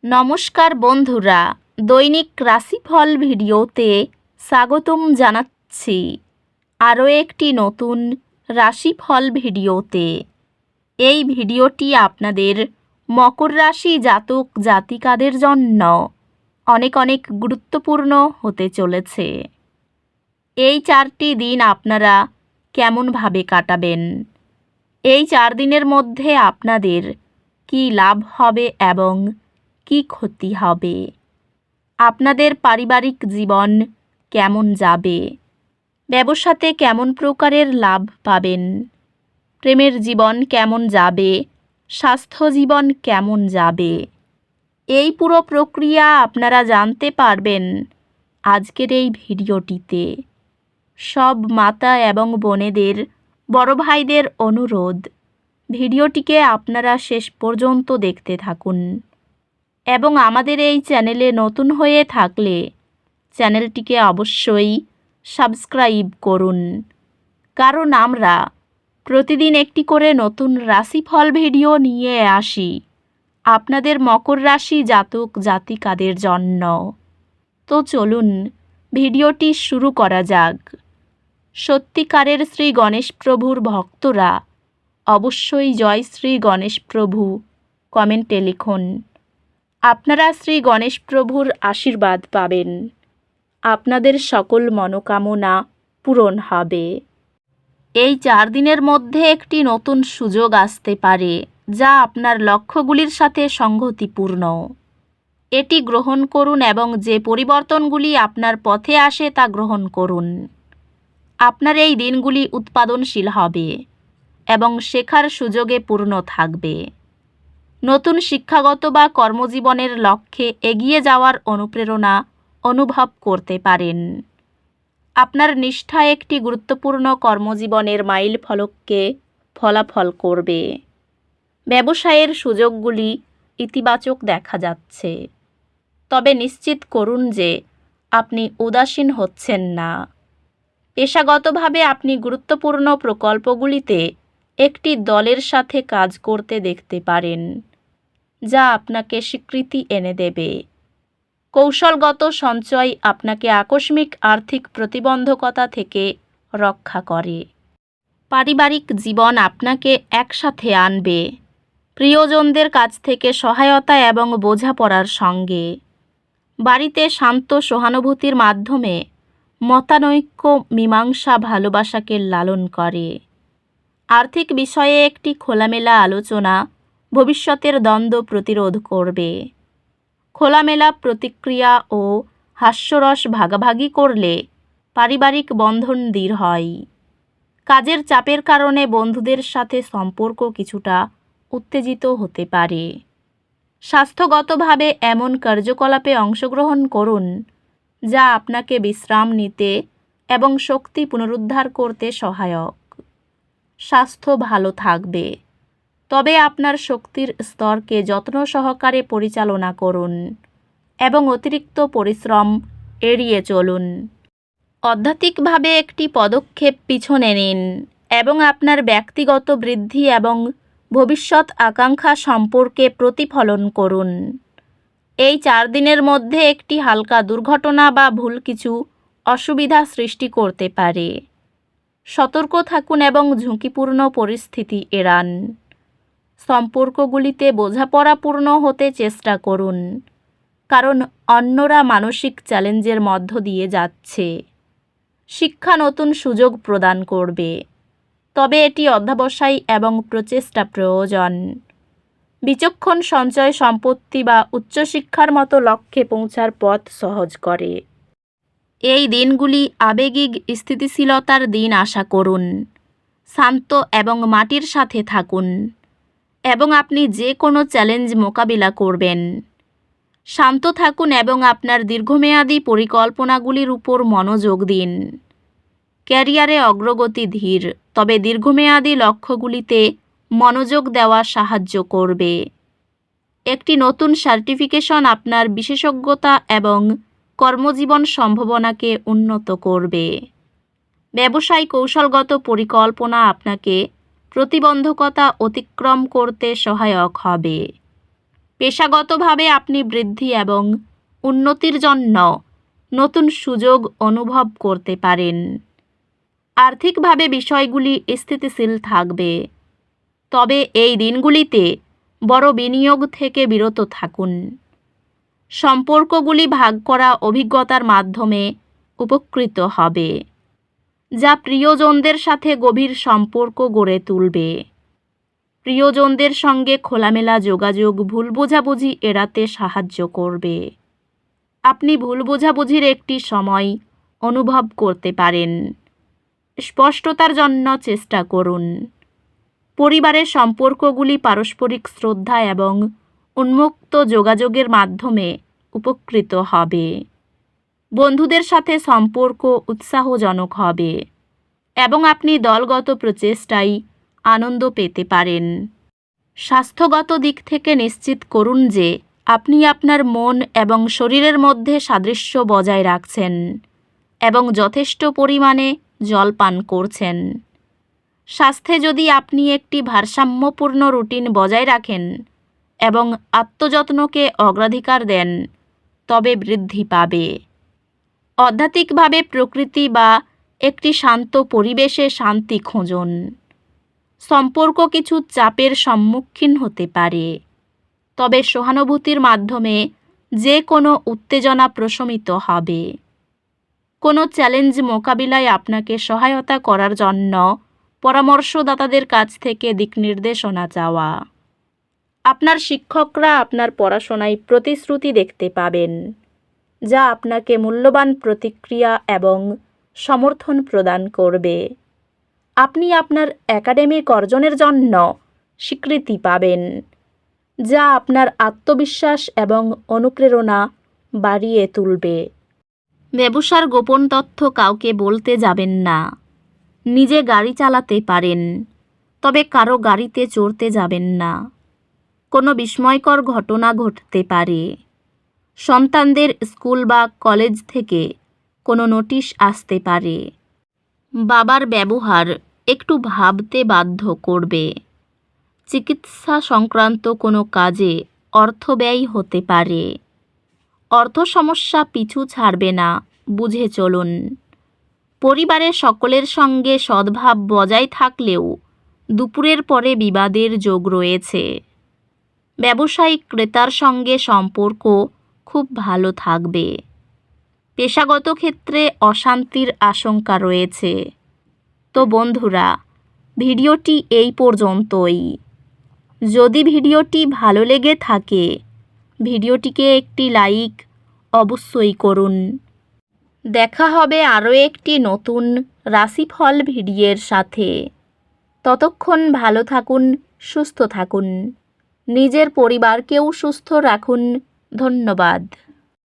নমস্কার বন্ধুরা, দৈনিক রাশিফল ভিডিওতে স্বাগতম জানাচ্ছি আরও একটি নতুন রাশিফল ভিডিওতে। এই ভিডিওটি আপনাদের মকর রাশি জাতক জাতিকাদের জন্য অনেক অনেক গুরুত্বপূর্ণ হতে চলেছে। এই 4টি দিন আপনারা কেমনভাবে কাটাবেন, এই 4 দিনের মধ্যে আপনাদের কি লাভ হবে এবং কি ক্ষতি হবে, আপনাদের পারিবারিক জীবন কেমন যাবে, ব্যবসাতে কেমন প্রকারের লাভ পাবেন, প্রেমের জীবন কেমন যাবে, স্বাস্থ্য জীবন কেমন যাবে, এই পুরো প্রক্রিয়া আপনারা জানতে পারবেন আজকের এই ভিডিওটিতে। সব মাতা এবং বোনেদের, বড় ভাইদের অনুরোধ, ভিডিওটিকে আপনারা শেষ পর্যন্ত দেখতে থাকুন এবং আমাদের এই চ্যানেলে নতুন হয়ে থাকলে চ্যানেলটিকে অবশ্যই সাবস্ক্রাইব করুন, কারণ আমরা প্রতিদিন একটি করে নতুন রাশিফল ভিডিও নিয়ে আসি আপনাদের মকর রাশি জাতক জাতিকাদের জন্য। তো চলুন ভিডিওটি শুরু করা যাক। সত্যিকারের শ্রী গণেশ প্রভুর ভক্তরা অবশ্যই জয় শ্রী গণেশ প্রভু কমেন্টে লিখুন। আপনারা শ্রী গণেশ প্রভুর আশীর্বাদ পাবেন, আপনাদের সকল মনোকামনা পূরণ হবে। এই 4 দিনের মধ্যে একটি নতুন সুযোগ আসতে পারে যা আপনার লক্ষ্যগুলির সাথে সংগতিপূর্ণ। এটি গ্রহণ করুন এবং যে পরিবর্তনগুলি আপনার পথে আসে তা গ্রহণ করুন। আপনার এই দিনগুলি উৎপাদনশীল হবে এবং শেখার সুযোগে পূর্ণ থাকবে। নতুন শিক্ষাগত বা কর্মজীবনের লক্ষ্যে এগিয়ে যাওয়ার অনুপ্রেরণা অনুভব করতে পারেন। আপনার নিষ্ঠা একটি গুরুত্বপূর্ণ কর্মজীবনের মাইল ফলককে ফলাফল করবে। ব্যবসায়ের সুযোগগুলি ইতিবাচক দেখা যাচ্ছে, তবে নিশ্চিত করুন যে আপনি উদাসীন হচ্ছেন না। পেশাগতভাবে আপনি গুরুত্বপূর্ণ প্রকল্পগুলিতে একটি দলের সাথে কাজ করতে দেখতে পারেন, যা আপনাকে স্বীকৃতি এনে দেবে। কৌশলগত সঞ্চয় আপনাকে আকস্মিক আর্থিক প্রতিবন্ধকতা থেকে রক্ষা করে। পারিবারিক জীবন আপনাকে একসাথে আনবে, প্রিয়জনদের কাছ থেকে সহায়তা এবং বোঝাপড়ার সঙ্গে। বাড়িতে শান্ত সহানুভূতির মাধ্যমে মতানৈক্য মীমাংসা ভালোবাসাকে লালন করে। আর্থিক বিষয়ে একটি খোলামেলা আলোচনা ভবিষ্যতের দ্বন্দ্ব প্রতিরোধ করবে। খোলামেলা প্রতিক্রিয়া ও হাস্যরস ভাগাভাগি করলে পারিবারিক বন্ধন দৃঢ় হয়। কাজের চাপের কারণে বন্ধুদের সাথে সম্পর্ক কিছুটা উত্তেজিত হতে পারে। স্বাস্থ্যগতভাবে এমন কার্যকলাপে অংশগ্রহণ করুন যা আপনাকে বিশ্রাম নিতে এবং শক্তি পুনরুদ্ধার করতে সহায়ক। স্বাস্থ্য ভালো থাকবে, তবে আপনার শক্তির স্তরকে যত্ন সহকারে পরিচালনা করুন এবং অতিরিক্ত পরিশ্রম এড়িয়ে চলুন। আধ্যাত্মিকভাবে একটি পদক্ষেপ পিছনে নিন এবং আপনার ব্যক্তিগত বৃদ্ধি এবং ভবিষ্যৎ আকাঙ্ক্ষা সম্পর্কে প্রতিফলন করুন। এই 4 দিনের মধ্যে একটি হালকা দুর্ঘটনা বা ভুল কিছু অসুবিধা সৃষ্টি করতে পারে। সতর্ক থাকুন এবং ঝুঁকিপূর্ণ পরিস্থিতি এড়ান। সম্পর্কগুলিতে বোঝাপড়াপূর্ণ হতে চেষ্টা করুন, কারণ অন্যরা মানসিক চ্যালেঞ্জের মধ্য দিয়ে যাচ্ছে। শিক্ষা নতুন সুযোগ প্রদান করবে, তবে এটি অধ্যবসায় এবং প্রচেষ্টা প্রয়োজন। বিচক্ষণ সঞ্চয় সম্পত্তি বা উচ্চশিক্ষার মতো লক্ষ্যে পৌঁছার পথ সহজ করে। এই দিনগুলি আবেগিক স্থিতিশীলতার দিন আশা করুন। শান্ত এবং মাটির সাথে থাকুন এবং আপনি যে কোনো চ্যালেঞ্জ মোকাবিলা করবেন। শান্ত থাকুন এবং আপনার দীর্ঘমেয়াদী পরিকল্পনাগুলির উপর মনোযোগ দিন। ক্যারিয়ারে অগ্রগতি ধীর, তবে দীর্ঘমেয়াদী লক্ষ্যগুলিতে মনোযোগ দেওয়া সাহায্য করবে। একটি নতুন সার্টিফিকেশন আপনার বিশেষজ্ঞতা এবং কর্মজীবন সম্ভাবনাকে উন্নত করবে। ব্যবসায় কৌশলগত পরিকল্পনা আপনাকে প্রতিবন্ধকতা অতিক্রম করতে সহায়ক হবে। পেশাগতভাবে আপনি বৃদ্ধি এবং উন্নতির জন্য নতুন সুযোগ অনুভব করতে পারেন। আর্থিকভাবে বিষয়গুলি স্থিতিশীল থাকবে, তবে এই দিনগুলিতে বড় বিনিয়োগ থেকে বিরত থাকুন। সম্পর্কগুলি ভাগ করা অভিজ্ঞতার মাধ্যমে উপকৃত হবে, যা প্রিয়জনদের সাথে গভীর সম্পর্ক গড়ে তুলবে। প্রিয়জনদের সঙ্গে খোলামেলা যোগাযোগ ভুল বোঝাবুঝি এড়াতে সাহায্য করবে। আপনি ভুল বোঝাবুঝির একটি সময় অনুভব করতে পারেন। স্পষ্টতার জন্য চেষ্টা করুন। পরিবারের সম্পর্কগুলি পারস্পরিক শ্রদ্ধা এবং উন্মুক্ত যোগাযোগের মাধ্যমে উপকৃত হবে। বন্ধুদের সাথে সম্পর্ক উৎসাহজনক হবে এবং আপনি দলগত প্রচেষ্টায় আনন্দ পেতে পারেন। স্বাস্থ্যগত দিক থেকে নিশ্চিত করুন যে আপনি আপনার মন এবং শরীরের মধ্যে সাদৃশ্য বজায় রাখছেন এবং যথেষ্ট পরিমাণে জল পান করছেন। স্বাস্থ্যে যদি আপনি একটি ভারসাম্যপূর্ণ রুটিন বজায় রাখেন এবং আত্মযত্নকে অগ্রাধিকার দেন, তবে বৃদ্ধি পাবে। আধ্যাত্মিকভাবে প্রকৃতি বা একটি শান্ত পরিবেশে শান্তি খুঁজুন। সম্পর্ক কিছু চাপের সম্মুখীন হতে পারে, তবে সহানুভূতির মাধ্যমে যে কোনো উত্তেজনা প্রশমিত হবে। কোনো চ্যালেঞ্জ মোকাবিলায় আপনাকে সহায়তা করার জন্য পরামর্শদাতাদের কাছ থেকে দিকনির্দেশনা চাওয়া। আপনার শিক্ষকরা আপনার পড়াশোনায় প্রতিশ্রুতি দেখতে পাবেন, যা আপনাকে মূল্যবান প্রতিক্রিয়া এবং সমর্থন প্রদান করবে। আপনি আপনার একাডেমিক অর্জনের জন্য স্বীকৃতি পাবেন, যা আপনার আত্মবিশ্বাস এবং অনুপ্রেরণা বাড়িয়ে তুলবে। ব্যবসার গোপন তথ্য কাউকে বলতে যাবেন না। নিজে গাড়ি চালাতে পারেন, তবে কারো গাড়িতে চড়তে যাবেন না। কোনো বিস্ময়কর ঘটনা ঘটতে পারে। সন্তানদের স্কুল বা কলেজ থেকে কোনো নোটিশ আসতে পারে। বাবার ব্যবহার একটু ভাবতে বাধ্য করবে। চিকিৎসা সংক্রান্ত কোনো কাজে অর্থ ব্যয় হতে পারে। অর্থ সমস্যা পিছু ছাড়বে না, বুঝে চলুন। পরিবারের সকলের সঙ্গে সদ্ভাব বজায় থাকলেও দুপুরের পরে বিবাদের যোগ রয়েছে। ব্যবসায়িক ক্রেতার সঙ্গে সম্পর্ক খুব ভালো থাকবে। পেশাগত ক্ষেত্রে অশান্তির আশঙ্কা রয়েছে। তো বন্ধুরা, ভিডিওটি এই পর্যন্তই। যদি ভিডিওটি ভালো লেগে থাকে, ভিডিওটিকে একটি লাইক অবশ্যই করুন। দেখা হবে আরও একটি নতুন রাশিফল ভিডিওর সাথে। ততক্ষণ ভালো থাকুন, সুস্থ থাকুন, নিজের পরিবারকেও সুস্থ রাখুন। ধন্যবাদ।